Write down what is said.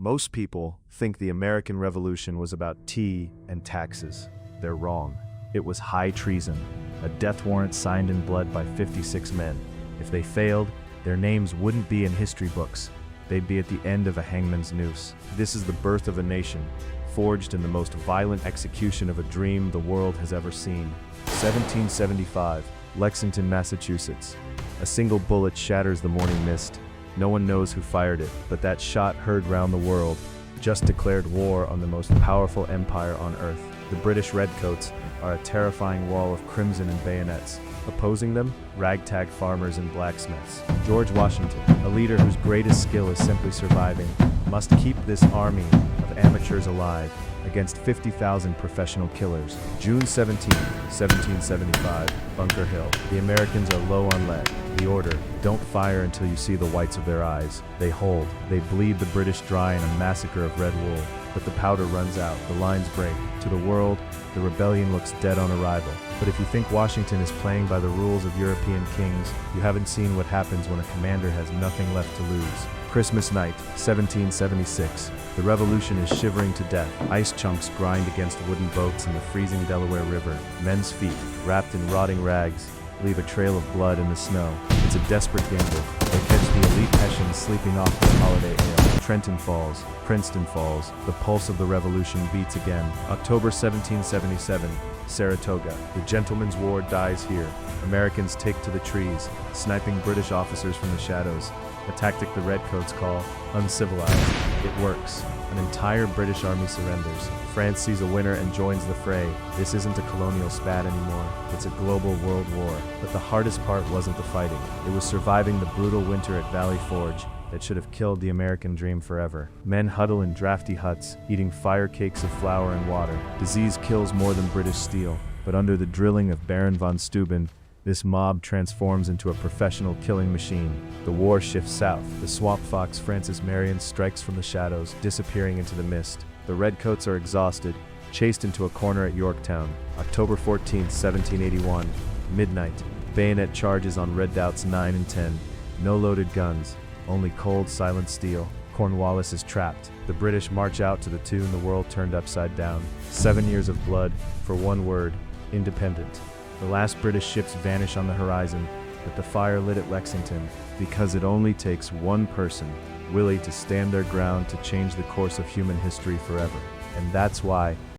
Most people think the American Revolution was about tea and taxes. They're wrong. It was high treason, a death warrant signed in blood by 56 men. If they failed, their names wouldn't be in history books. They'd be at the end of a hangman's noose. This is the birth of a nation, forged in the most violent execution of a dream the world has ever seen. 1775, Lexington, Massachusetts. A single bullet shatters the morning mist. No one knows who fired it, but that shot heard round the world just declared war on the most powerful empire on earth. The British redcoats are a terrifying wall of crimson and bayonets. Opposing them, ragtag farmers and blacksmiths. George Washington, a leader whose greatest skill is simply surviving, must keep this army of amateurs alive against 50,000 professional killers. June 17, 1775, Bunker Hill. The Americans are low on lead. The order, don't fire until you see the whites of their eyes. They hold. They bleed the British dry in a massacre of red wool. But the powder runs out. The lines break. To the world, the rebellion looks dead on arrival. But if you think Washington is playing by the rules of European kings, you haven't seen what happens when a commander has nothing left to lose. Christmas night, 1776. The revolution is shivering to death. Ice chunks grind against wooden boats in the freezing Delaware River. Men's feet, wrapped in rotting rags, leave a trail of blood in the snow. It's a desperate gamble. They catch the elite Hessians sleeping off their holiday ale. Trenton falls. Princeton falls. The pulse of the revolution beats again. October 1777. Saratoga. The gentleman's war dies here. Americans take to the trees, sniping British officers from the shadows. A tactic the redcoats call uncivilized. It works. An entire British army surrenders. France sees a winner and joins the fray. This isn't a colonial spat anymore. It's a global world war. But the hardest part wasn't the fighting. It was surviving the brutal winter at Valley Forge that should have killed the American dream forever. Men huddle in drafty huts, eating fire cakes of flour and water. Disease kills more than British steel. But under the drilling of Baron von Steuben, this mob transforms into a professional killing machine. The war shifts south. The swamp fox Francis Marion strikes from the shadows, disappearing into the mist. The redcoats are exhausted, chased into a corner at Yorktown. October 14, 1781, midnight. Bayonet charges on redoubts 9 and 10. No loaded guns, only cold, silent steel. Cornwallis is trapped. The British march out to the tune the world turned upside down. 7 years of blood for one word: independent. The last British ships vanish on the horizon, but the fire lit at Lexington, because it only takes one person, willing to stand their ground to change the course of human history forever. And that's why